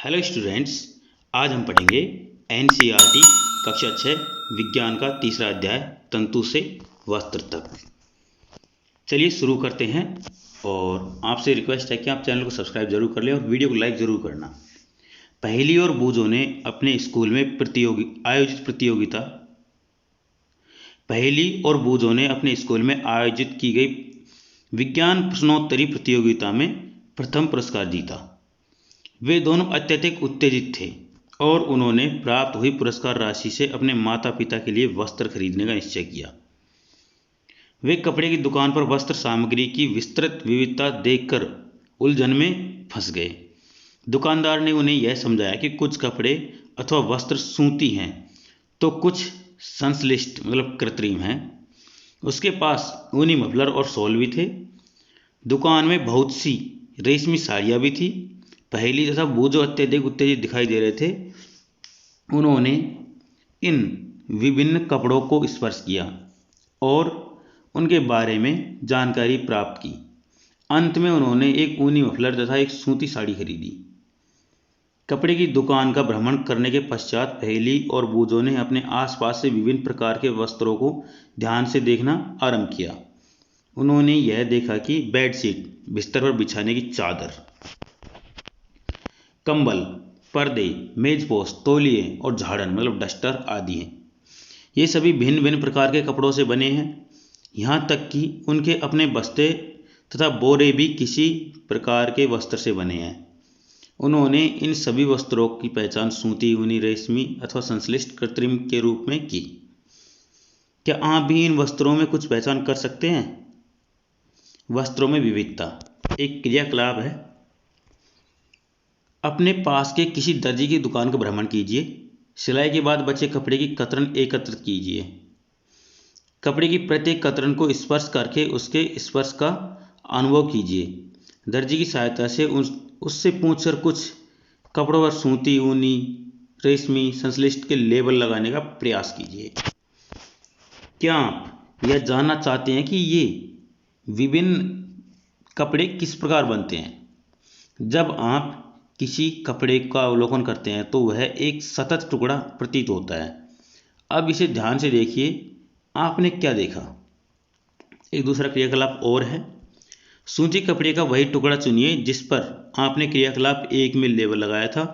Hello students, आज हम पढ़ेंगे एनसीईआरटी कक्षा 6 विज्ञान का तीसरा अध्याय तंतु से वस्त्र तक। चलिए शुरू करते हैं और आपसे रिक्वेस्ट है कि आप चैनल को सब्सक्राइब जरूर कर लें और वीडियो को लाइक ज़रूर करना। पहेली और बूझों ने अपने स्कूल में आयोजित की गई विज्ञान प्रश्नोत्तरी प्रतियोगिता में प्रथम पुरस्कार जीता। वे दोनों अत्यधिक उत्तेजित थे और उन्होंने प्राप्त हुई पुरस्कार राशि से अपने माता पिता के लिए वस्त्र खरीदने का निश्चय किया। वे कपड़े की दुकान पर वस्त्र सामग्री की विस्तृत विविधता देखकर उलझन में फंस गए। दुकानदार ने उन्हें यह समझाया कि कुछ कपड़े अथवा वस्त्र सूती हैं तो कुछ संश्लिष्ट कृत्रिम हैं। उसके पास ऊनी मफलर और शॉल भी थे। दुकान में बहुत सी रेशमी साड़ियाँ भी थी। पहेली तथा बूझो अत्यधिक उत्तेजित दिखाई दे रहे थे। उन्होंने इन विभिन्न कपड़ों को स्पर्श किया और उनके बारे में जानकारी प्राप्त की। अंत में उन्होंने एक ऊनी मफलर तथा एक सूती साड़ी खरीदी। कपड़े की दुकान का भ्रमण करने के पश्चात पहेली और बूझो ने अपने आसपास से विभिन्न प्रकार के वस्त्रों को ध्यान से देखना आरंभ किया। उन्होंने यह देखा कि बेडशीट, बिस्तर पर बिछाने की चादर, कंबल, पर्दे, मेजपोश, तौलिए और झाड़न डस्टर आदि हैं। ये सभी भिन्न भिन्न प्रकार के कपड़ों से बने हैं। यहाँ तक कि उनके अपने बस्ते तथा बोरे भी किसी प्रकार के वस्त्र से बने हैं। उन्होंने इन सभी वस्त्रों की पहचान सूती, ऊनी, रेशमी अथवा संश्लिष्ट कृत्रिम के रूप में की। क्या आप भी इन वस्त्रों में कुछ पहचान कर सकते हैं? वस्त्रों में विविधता एक क्रियाकलाप है। अपने पास के किसी दर्जी की दुकान का भ्रमण कीजिए। सिलाई के बाद बचे कपड़े की कतरन एकत्रित कीजिए। कपड़े की प्रत्येक कतरन को स्पर्श करके उसके स्पर्श का अनुभव कीजिए। दर्जी की सहायता से उससे पूछकर कुछ कपड़ों पर सूती, ऊनी, रेशमी, संश्लिष्ट के लेबल लगाने का प्रयास कीजिए। क्या आप यह जानना चाहते हैं कि ये विभिन्न कपड़े किस प्रकार बनते हैं? जब आप किसी कपड़े का अवलोकन करते हैं तो वह एक सतत टुकड़ा प्रतीत होता है। अब इसे ध्यान से देखिए। आपने क्या देखा? एक दूसरा क्रियाकलाप और है। सूती कपड़े का वही टुकड़ा चुनिए जिस पर आपने क्रियाकलाप 1 में लेबल लगाया था।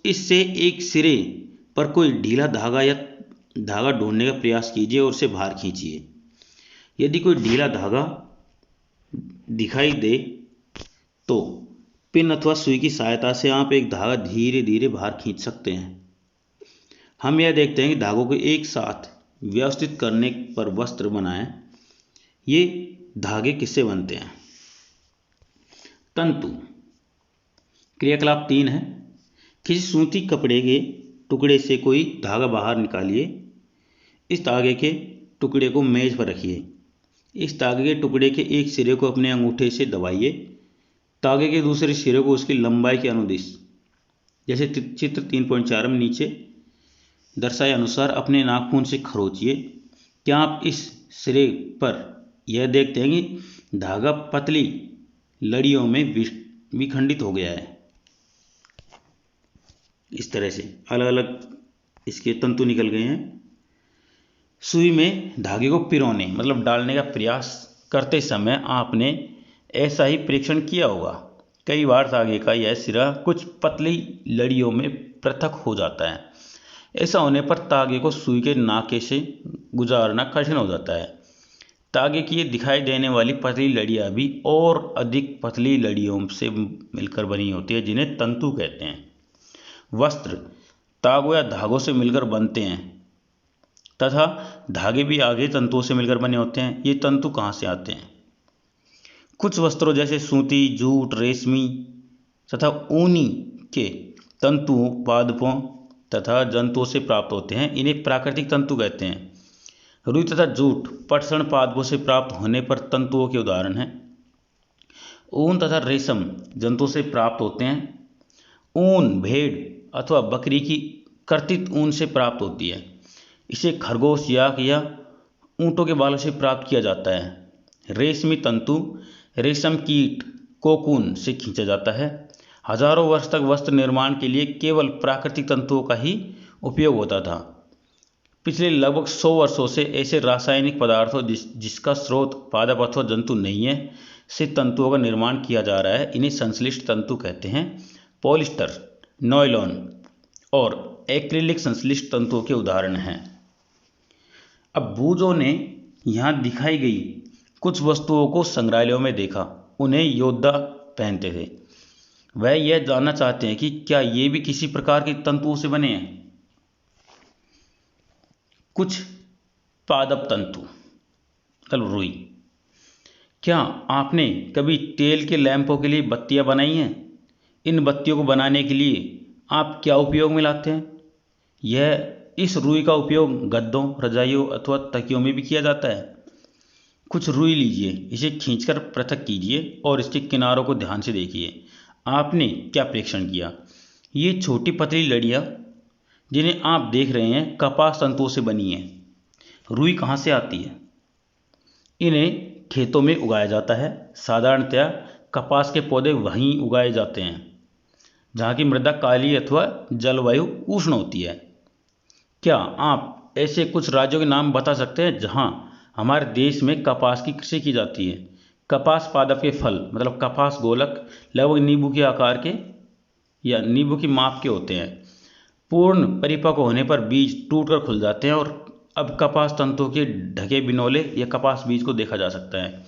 इससे एक सिरे पर कोई ढीला धागा या धागा ढूंढने का प्रयास कीजिए और उसे बाहर खींचिए। यदि कोई ढीला धागा दिखाई दे तो पिन अथवा सुई की सहायता से आप एक धागा धीरे धीरे बाहर खींच सकते हैं। हम यह देखते हैं कि धागों को एक साथ व्यवस्थित करने पर वस्त्र बनाएं। ये धागे किससे बनते हैं? तंतु। क्रियाकलाप 3 है। किसी सूती कपड़े के टुकड़े से कोई धागा बाहर निकालिए। इस धागे के टुकड़े को मेज पर रखिए। इस धागे के टुकड़े के एक सिरे को अपने अंगूठे से दबाइए। धागे के दूसरे सिरे को उसकी लंबाई के अनुदिश, जैसे चित्र 3.4 में नीचे दर्शाए अनुसार अपने नाखून से खरोंचिए। क्या आप इस सिरे पर यह देखते हैं कि धागा पतली लड़ियों में विखंडित हो गया है? इस तरह से अलग अलग इसके तंतु निकल गए हैं। सुई में धागे को पिरोने डालने का प्रयास करते समय आपने ऐसा ही परीक्षण किया होगा। कई बार धागे का यह सिरा कुछ पतली लड़ियों में पृथक हो जाता है। ऐसा होने पर धागे को सुई के नाके से गुजारना कठिन हो जाता है। धागे की ये दिखाई देने वाली पतली लड़ियाँ भी और अधिक पतली लड़ियों से मिलकर बनी होती है, जिन्हें तंतु कहते हैं। वस्त्र तागों या धागों से मिलकर बनते हैं तथा धागे भी आगे तंतुओं से मिलकर बने होते हैं। ये तंतु कहाँ से आते हैं? कुछ वस्त्रों जैसे सूती, जूट, रेशमी तथा ऊनी के तंतुओं पादपों तथा जंतुओं से प्राप्त होते हैं। इन्हें प्राकृतिक तंतु कहते हैं। रुई तथा जूट पटसन पादपों से प्राप्त होने पर तंतुओं के उदाहरण हैं। ऊन तथा रेशम जंतुओं से प्राप्त होते हैं। ऊन भेड़ अथवा बकरी की कर्तित ऊन से प्राप्त होती है। इसे खरगोश, याक या ऊँटों के बालों से प्राप्त किया जाता है। रेशमी तंतु रेशम कीट कोकून से खींचा जाता है। हजारों वर्ष तक वस्त्र निर्माण के लिए केवल प्राकृतिक तंतुओं का ही उपयोग होता था। पिछले लगभग 100 वर्षों से ऐसे रासायनिक पदार्थों जिसका स्रोत पादप अथवा जंतु नहीं है से तंतुओं का निर्माण किया जा रहा है। इन्हें संश्लिष्ट तंतु कहते हैं। पॉलिस्टर, नायलॉन और एक्रिलिक संश्लिष्ट तंतुओं के उदाहरण हैं। अब बूजों ने यहाँ दिखाई गई कुछ वस्तुओं को संग्रहालयों में देखा। उन्हें योद्धा पहनते थे। वह यह जानना चाहते हैं कि क्या ये भी किसी प्रकार के तंतुओं से बने हैं। कुछ पादप तंतु, मतलब रुई। क्या आपने कभी तेल के लैंपों के लिए बत्तियां बनाई हैं? इन बत्तियों को बनाने के लिए आप क्या उपयोग में लाते हैं? इस रुई का उपयोग गद्दों, रजाइयों अथवा तकियों में भी किया जाता है। कुछ रुई लीजिए, इसे खींचकर पृथक कीजिए और इसके किनारों को ध्यान से देखिए। आपने क्या प्रेक्षण किया? ये छोटी पतली लड़ियाँ जिन्हें आप देख रहे हैं कपास तंतुओं से बनी हैं। रुई कहाँ से आती है? इन्हें खेतों में उगाया जाता है। साधारणतया कपास के पौधे वहीं उगाए जाते हैं जहाँ की मृदा काली अथवा जलवायु उष्ण होती है। क्या आप ऐसे कुछ राज्यों के नाम बता सकते हैं जहाँ हमारे देश में कपास की कृषि की जाती है? कपास पादप के फल, मतलब कपास गोलक, लगभग नींबू के आकार के या नींबू की माप के होते हैं। पूर्ण परिपक्व होने पर बीज टूटकर खुल जाते हैं और अब कपास तंतुओं के ढके बिनोले या कपास बीज को देखा जा सकता है।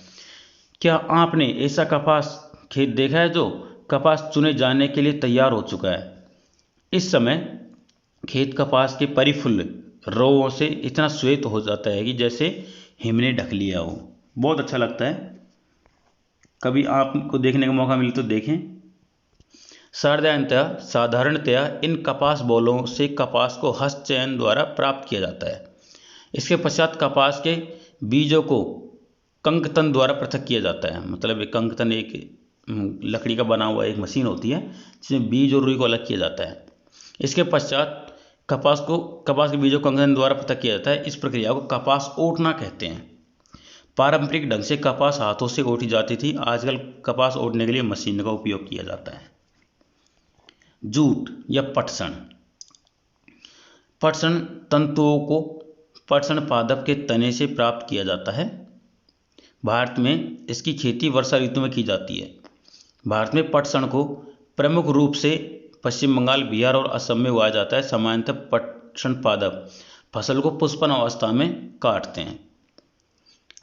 क्या आपने ऐसा कपास खेत देखा है जो कपास चुने जाने के लिए तैयार हो चुका है? इस समय खेत कपास के परिफुल्ल रोगों से इतना श्वेत हो जाता है कि जैसे हिम ने ढक लिया हो। बहुत अच्छा लगता है। कभी आपको देखने का मौका मिले तो देखें। साधारणतया इन कपास बॉलों से कपास को हस्त चयन द्वारा प्राप्त किया जाता है। इसके पश्चात कपास के बीजों को कंकतन द्वारा पृथक किया जाता है। मतलब एक कंकतन एक लकड़ी का बना हुआ एक मशीन होती है जिसमें बीज और रुई को अलग किया जाता है। इसके पश्चात कपास के बीजों को कंकतन द्वारा पृथक किया जाता है। इस प्रक्रिया को कपास ओटना कहते हैं। पारंपरिक ढंग से कपास हाथों से ओटी जाती थी। आजकल कपास ओटने के लिए मशीन का उपयोग किया जाता है। जूट या पटसन। पटसन तंतुओं को पटसन पादप के तने से प्राप्त किया जाता है। भारत में इसकी खेती वर्षा ऋतु में की जाती है। भारत में पटसन को प्रमुख रूप से पश्चिम बंगाल, बिहार और असम में उगाया जाता है। सामान्यतः पटसन पादप फसल को पुष्पन अवस्था में काटते हैं।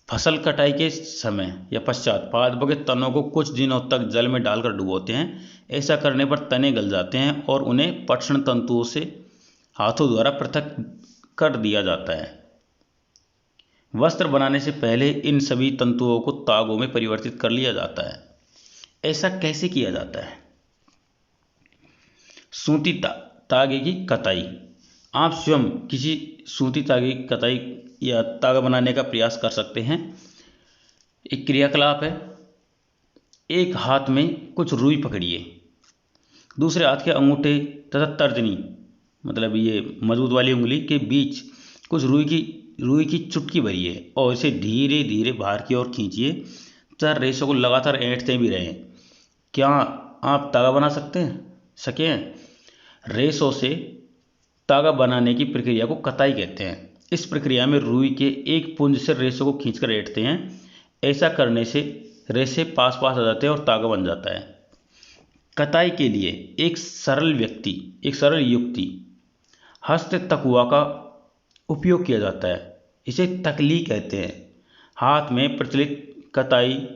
फसल कटाई के समय या पश्चात पादपों के तनों को कुछ दिनों तक जल में डालकर डुबोते हैं। ऐसा करने पर तने गल जाते हैं और उन्हें पटसन तंतुओं से हाथों द्वारा पृथक कर दिया जाता है। वस्त्र बनाने से पहले इन सभी तंतुओं को तागों में परिवर्तित कर लिया जाता है। ऐसा कैसे किया जाता है? सूती तागे की कताई। आप स्वयं किसी सूती तागे की कताई या तागा बनाने का प्रयास कर सकते हैं। एक क्रियाकलाप है। एक हाथ में कुछ रुई पकड़िए, दूसरे हाथ के अंगूठे तथा तर्जनी, मतलब ये मजबूत वाली उंगली के बीच कुछ रुई की चुटकी भरिए और इसे धीरे धीरे बाहर की ओर खींचिए तथा रेशों को लगातार ऐंठते भी रहें। क्या आप तागा बना सके हैं? रेशों से तागा बनाने की प्रक्रिया को कताई कहते हैं। इस प्रक्रिया में रुई के एक पुंज से रेशों को खींचकर ऐंठते हैं। ऐसा करने से रेशे पास पास आ जाते हैं और तागा बन जाता है। कताई के लिए एक सरल युक्ति हस्त तकुआ का उपयोग किया जाता है। इसे तकली कहते हैं। हाथ में प्रचलित कताई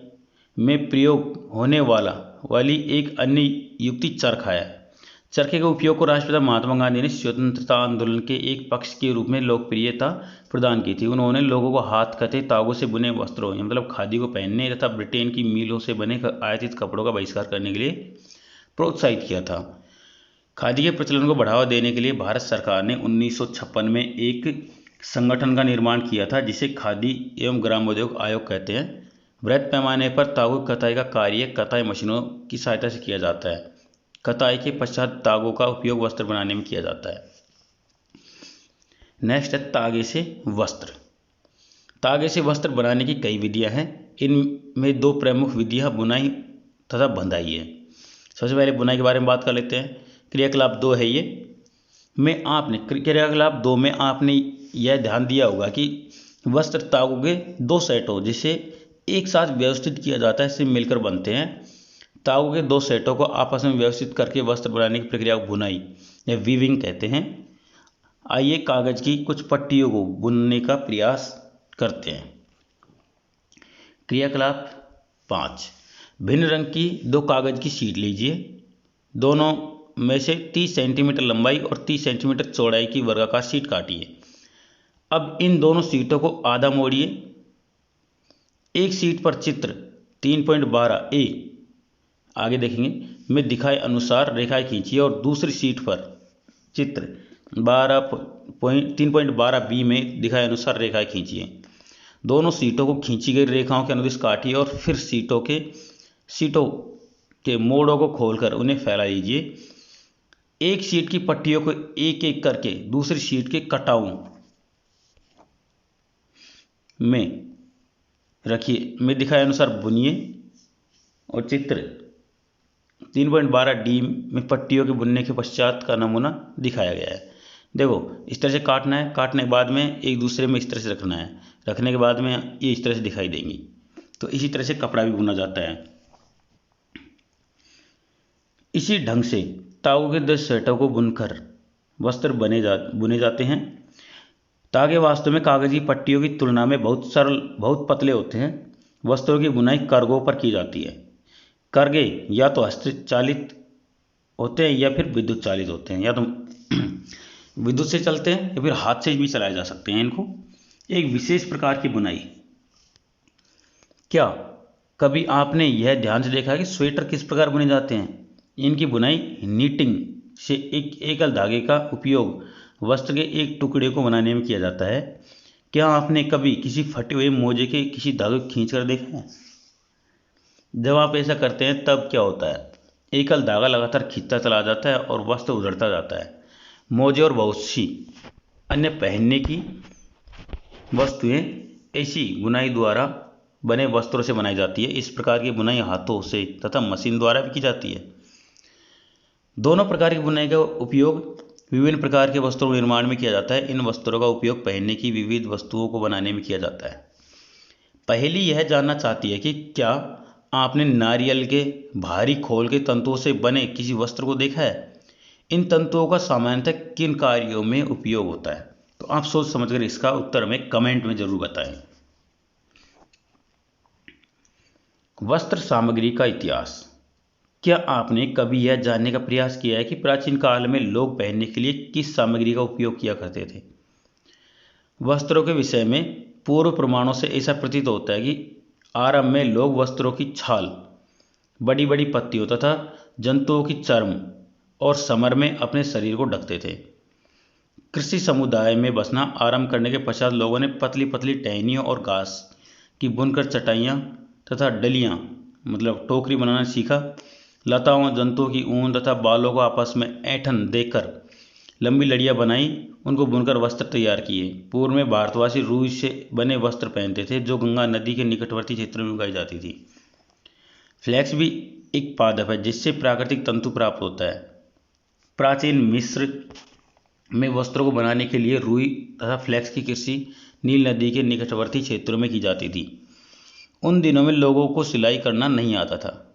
में प्रयोग होने वाली एक अन्य युक्ति चरखा है। चरखे के उपयोग को राष्ट्रपिता महात्मा गांधी ने स्वतंत्रता आंदोलन के एक पक्ष के रूप में लोकप्रियता प्रदान की थी। उन्होंने लोगों को हाथ कते तागों से बुने वस्त्रों, मतलब खादी को पहनने तथा ब्रिटेन की मिलों से बने आयातित कपड़ों का बहिष्कार करने के लिए प्रोत्साहित किया था। खादी के प्रचलन को बढ़ावा देने के लिए भारत सरकार ने 1956 में एक संगठन का निर्माण किया था जिसे खादी एवं ग्रामोद्योग आयोग कहते हैं। बृहद पैमाने पर तागों की कताई का कार्य कताई मशीनों की सहायता से किया जाता है। कताई के पश्चात तागों का उपयोग वस्त्र बनाने में किया जाता है। नेक्स्ट है तागे से वस्त्र। तागे से वस्त्र बनाने की कई विधियां हैं। इनमें दो प्रमुख विधियां बुनाई तथा बंधाई है। सबसे पहले बुनाई के बारे में बात कर लेते हैं। क्रियाकलाप 2 है ये। क्रियाकलाप 2 में आपने यह ध्यान दिया होगा कि वस्त्र तागों के 2 सेट हो जिसे एक साथ व्यवस्थित किया जाता है, इससे मिलकर बनते हैं। तागों के 2 सेटों को आपस में व्यवस्थित करके वस्त्र बनाने की प्रक्रिया को बुनाई या वीविंग कहते हैं। आइए कागज की कुछ पट्टियों को बुनने का प्रयास करते हैं। क्रियाकलाप 5। भिन्न रंग की 2 कागज की शीट लीजिए। दोनों में से 30 सेंटीमीटर लंबाई और 30 सेंटीमीटर चौड़ाई की वर्गाकार शीट काटिए। अब इन दोनों शीटों को आधा मोड़िए। एक शीट पर चित्र 3.12 ए आगे देखेंगे में दिखाए अनुसार रेखाएं खींचिए और दूसरी शीट पर चित्र 3.12 बी में दिखाए अनुसार रेखाएं खींचिए। दोनों शीटों को खींची गई रेखाओं के अनुदिश काटिए और फिर शीटों के मोड़ों को खोलकर उन्हें फैला लीजिए। एक शीट की पट्टियों को एक एक करके दूसरी शीट के कटाओं में रखिए में दिखाए अनुसार बुनिए और चित्र 3.12 डी में पट्टियों के बुनने के पश्चात का नमूना दिखाया गया है। देखो इस तरह से काटना है, काटने के बाद में एक दूसरे में इस तरह से रखना है, रखने के बाद में ये इस तरह से दिखाई देंगी। तो इसी तरह से कपड़ा भी बुना जाता है। इसी ढंग से तागों के 10 सेटों को बुनकर वस्त्र बुने जाते हैं। तागे वास्तव में कागज की पट्टियों की तुलना में बहुत सरल, बहुत पतले होते हैं। वस्त्रों की बुनाई करगों पर की जाती है। करगे या तो हस्तचालित होते हैं या फिर विद्युत चालित होते हैं, या तो विद्युत से चलते हैं या फिर हाथ से भी चलाए जा सकते हैं इनको। एक विशेष प्रकार की बुनाई। क्या कभी आपने यह ध्यान से देखा है कि स्वेटर किस प्रकार बुने जाते हैं? इनकी बुनाई नीटिंग से एक एकल धागे का उपयोग वस्त्र के एक टुकड़े को बनाने में किया जाता है। क्या आपने कभी किसी फटे हुए मोजे के किसी धागे को खींच कर देखा है? जब आप ऐसा करते हैं तब क्या होता है, एकल धागा लगातार खींचता चला जाता है और वस्त्र उधड़ता जाता है। मोजे और बहुत सी अन्य पहनने की वस्तुएं ऐसी बुनाई द्वारा बने वस्त्रों से बनाई जाती है। इस प्रकार की बुनाई हाथों से तथा मशीन द्वारा भी की जाती है। दोनों प्रकार की बुनाई का उपयोग विभिन्न प्रकार के वस्त्रों के निर्माण में किया जाता है। इन वस्त्रों का उपयोग पहनने की विविध वस्तुओं को बनाने में किया जाता है। पहली यह जानना चाहती है कि क्या आपने नारियल के भारी खोल के तंतुओं से बने किसी वस्त्र को देखा है? इन तंतुओं का सामान्यतः किन कार्यों में उपयोग होता है? तो आप सोच समझकर इसका उत्तर हमें कमेंट में जरूर बताएं। वस्त्र सामग्री का इतिहास। क्या आपने कभी यह जानने का प्रयास किया है कि प्राचीन काल में लोग पहनने के लिए किस सामग्री का उपयोग किया करते थे? वस्त्रों के विषय में पूर्व प्रमाणों से ऐसा प्रतीत होता है कि आरंभ में लोग वस्त्रों की छाल, बड़ी बड़ी पत्तियों तथा जंतुओं की चर्म और समर में अपने शरीर को ढकते थे। कृषि समुदाय में बसना आरंभ करने के पश्चात लोगों ने पतली पतली टहनियों और घास की बुनकर चटाइयाँ तथा डलियाँ मतलब टोकरी बनाना सीखा। लताओं, जंतुओं की ऊन तथा बालों को आपस में ऐंठन देकर लंबी लड़ियाँ बनाई, उनको बुनकर वस्त्र तैयार किए। पूर्व में भारतवासी रुई से बने वस्त्र पहनते थे जो गंगा नदी के निकटवर्ती क्षेत्रों में उगाई जाती थी। फ्लैक्स भी एक पादप है जिससे प्राकृतिक तंतु प्राप्त होता है। प्राचीन मिस्र में वस्त्रों को बनाने के लिए रुई तथा फ्लैक्स की कृषि नील नदी के निकटवर्ती क्षेत्रों में की जाती थी। उन दिनों में लोगों को सिलाई करना नहीं आता था।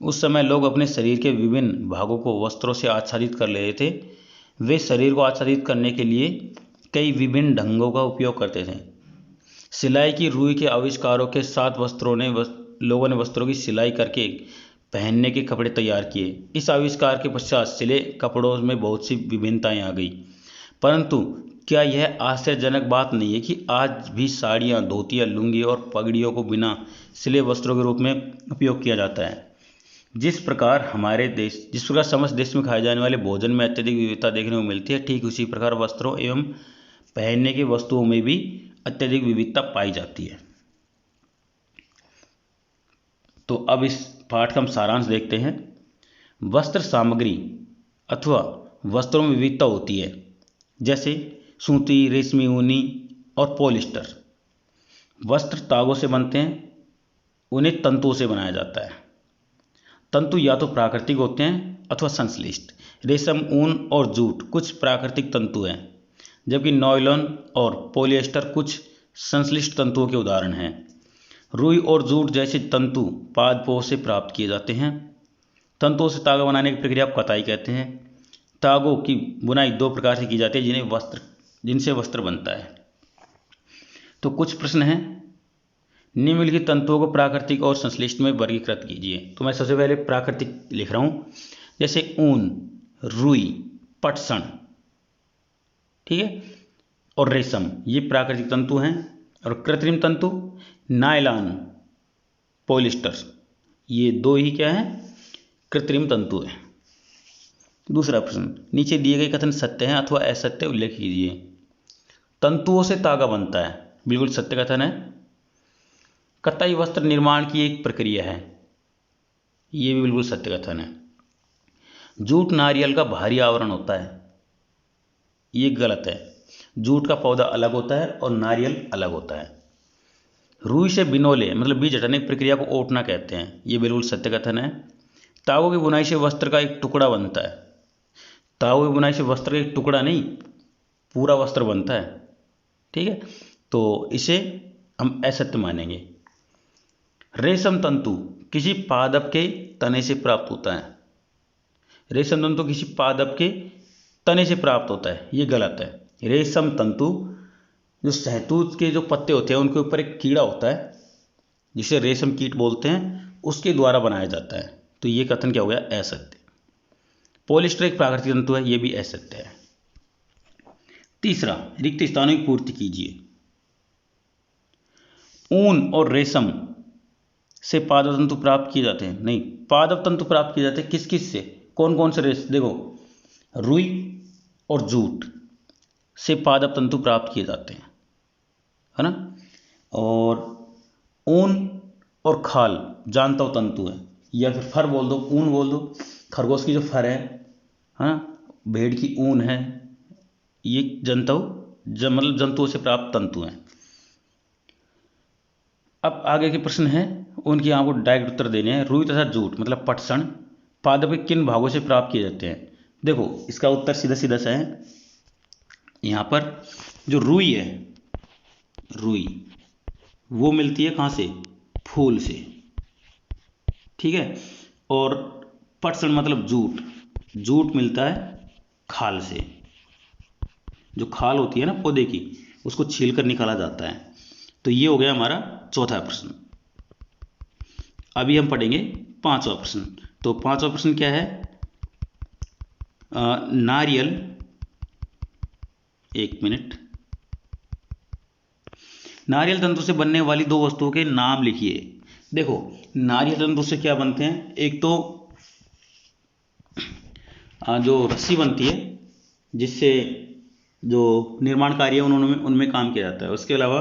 उस समय लोग अपने शरीर के विभिन्न भागों को वस्त्रों से आच्छादित कर लेते थे। वे शरीर को आच्छादित करने के लिए कई विभिन्न ढंगों का उपयोग करते थे। सिलाई की रुई के आविष्कारों के साथ लोगों ने वस्त्रों की सिलाई करके पहनने के कपड़े तैयार किए। इस आविष्कार के पश्चात सिले कपड़ों में बहुत सी विभिन्नताएं आ गई। परंतु क्या यह आश्चर्यजनक बात नहीं है कि आज भी साड़ियाँ, धोतियाँ, लुंगी और पगड़ियों को बिना सिले वस्त्रों के रूप में उपयोग किया जाता है? जिस प्रकार समस्त देश में खाए जाने वाले भोजन में अत्यधिक विविधता देखने को मिलती है, ठीक उसी प्रकार वस्त्रों एवं पहनने की वस्तुओं में भी अत्यधिक विविधता पाई जाती है। तो अब इस पाठ का हम सारांश देखते हैं। वस्त्र सामग्री अथवा वस्त्रों में विविधता होती है, जैसे सूती, रेशमी, ऊनी और पॉलिस्टर। वस्त्र तागों से बनते हैं, उन्हें तंतुओं से बनाया जाता है। तंतु या तो प्राकृतिक होते हैं अथवा संश्लिष्ट। रेशम, ऊन और जूट कुछ प्राकृतिक तंतु हैं, जबकि नायलॉन और पॉलिएस्टर कुछ संश्लिष्ट तंतुओं के उदाहरण हैं। रुई और जूट जैसे तंतु पादपों से प्राप्त किए जाते हैं। तंतुओं से तागा बनाने की प्रक्रिया को कताई कहते हैं। तागों की बुनाई दो प्रकार से की जाती है जिनसे वस्त्र बनता है। तो कुछ प्रश्न हैं, निम्नलिखित तंतुओं को प्राकृतिक और संश्लिष्ट में वर्गीकृत कीजिए। तो मैं सबसे पहले प्राकृतिक लिख रहा हूँ, जैसे ऊन, रुई, पटसन, ठीक है, और रेशम, ये प्राकृतिक तंतु हैं। और कृत्रिम तंतु नायलॉन, पॉलिएस्टर, ये दो ही क्या है, कृत्रिम तंतु हैं। दूसरा प्रश्न, नीचे दिए गए कथन सत्य हैं अथवा असत्य उल्लेख कीजिए। तंतुओं से तागा बनता है, बिल्कुल सत्य कथन है। कताई वस्त्र निर्माण की एक प्रक्रिया है, ये भी बिल्कुल सत्य कथन है। जूट नारियल का भारी आवरण होता है, ये गलत है। जूट का पौधा अलग होता है और नारियल अलग होता है। रुई से बिनोले मतलब बीज हटाने की प्रक्रिया को ओटना कहते हैं, ये बिल्कुल सत्य कथन है। तागों की बुनाई से वस्त्र का एक टुकड़ा बनता है। तागों की बुनाई से वस्त्र का एक टुकड़ा नहीं, पूरा वस्त्र बनता है, ठीक है, तो इसे हम असत्य मानेंगे। रेशम तंतु किसी पादप के तने से प्राप्त होता है। रेशम तंतु किसी पादप के तने से प्राप्त होता है, ये गलत है। रेशम तंतु जो शहतूत के जो पत्ते होते हैं उनके ऊपर एक कीड़ा होता है जिसे रेशम कीट बोलते हैं, उसके द्वारा बनाया जाता है। तो ये कथन क्या हो गया, असत्य। पॉलिएस्टर एक प्राकृतिक तंतु है, ये भी असत्य है। तीसरा, रिक्त स्थानों की पूर्ति कीजिए। ऊन और रेशम से पादप तंतु प्राप्त किए जाते हैं, नहीं, पादप तंतु प्राप्त किए जाते हैं किस किस से, कौन कौन से रेशम, देखो, रुई और जूट से पादप तंतु प्राप्त किए जाते हैं, है ना। और ऊन और खाल जानतव तंतु है, या फिर फर बोल दो, ऊन बोल दो, खरगोश की जो फर है ना, भेड़ की ऊन है, ये मतलब जंतुओं से प्राप्त तंतु हैं। अब आगे के प्रश्न हैं, उनकी आपको डायरेक्ट उत्तर देने हैं। रुई तथा जूट मतलब पटसन पादप के किन भागों से प्राप्त किए जाते हैं। देखो, इसका उत्तर सीधा सीधा सा है। यहाँ पर जो रुई है, रुई वो मिलती है कहाँ से, फूल से, ठीक है। और पटसन मतलब जूट, जूट मिलता है खाल से। जो खाल होती है ना पौधे की, उसको छील कर निकाला जाता है। तो ये हो गया हमारा चौथा प्रश्न। अभी हम पढ़ेंगे पांचवा प्रश्न। तो पांचवा प्रश्न क्या है, नारियल, एक मिनट, नारियल तंतु से बनने वाली दो वस्तुओं के नाम लिखिए। देखो, नारियल तंतु से क्या बनते हैं, एक तो जो रस्सी बनती है जिससे जो निर्माण कार्य है उनमें काम किया जाता है। उसके अलावा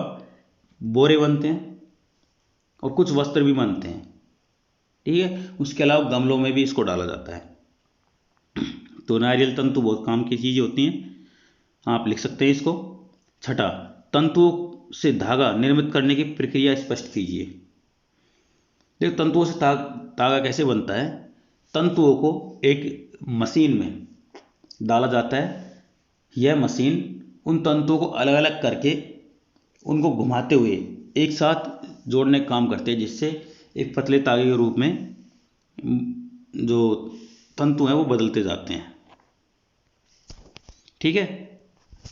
बोरे बनते हैं और कुछ वस्त्र भी बनते हैं, ठीक है। उसके अलावा गमलों में भी इसको डाला जाता है। तो नारियल तंतु बहुत काम की चीज़ें होती हैं, आप लिख सकते हैं इसको। छठा, तंतुओं से धागा निर्मित करने की प्रक्रिया स्पष्ट कीजिए। देखो, तंतुओं से धागा कैसे बनता है। तंतुओं को एक मशीन में डाला जाता है। यह मशीन उन तंतुओं को अलग अलग करके उनको घुमाते हुए एक साथ जोड़ने का काम करते हैं, जिससे एक पतले तागे के रूप में जो तंतु हैं वो बदलते जाते हैं, ठीक है।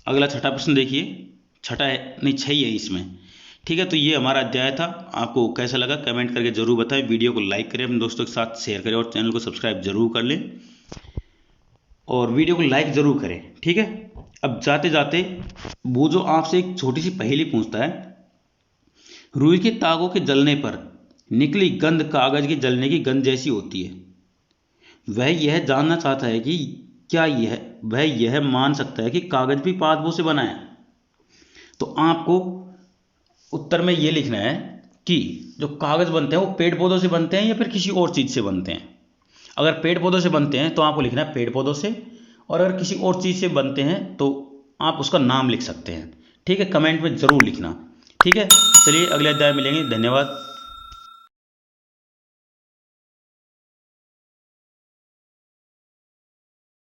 अगला छठा प्रश्न देखिए, छठा है नहीं, छह ही है इसमें, ठीक है। तो ये हमारा अध्याय था। आपको कैसा लगा कमेंट करके जरूर बताएं। वीडियो को लाइक करें, अपने दोस्तों के साथ शेयर करें और चैनल को सब्सक्राइब जरूर कर लें और वीडियो को लाइक जरूर करें, ठीक है। अब जाते जाते वो जो आपसे एक छोटी सी पहेली पूछता है, रुई के तागों के जलने पर निकली गंध कागज के जलने की गंध जैसी होती है। वह यह जानना चाहता है कि क्या वह यह मान सकता है कि कागज भी पादपों से बना है। तो आपको उत्तर में यह लिखना है कि जो कागज बनते हैं वो पेड़ पौधों से बनते हैं या फिर किसी और चीज से बनते हैं। अगर पेड़ पौधों से बनते हैं तो आपको लिखना है पेड़ पौधों से, और अगर किसी और चीज से बनते हैं तो आप उसका नाम लिख सकते हैं, ठीक है। कमेंट में जरूर लिखना, ठीक है। चलिए अगले अध्याय मिलेंगे, धन्यवाद।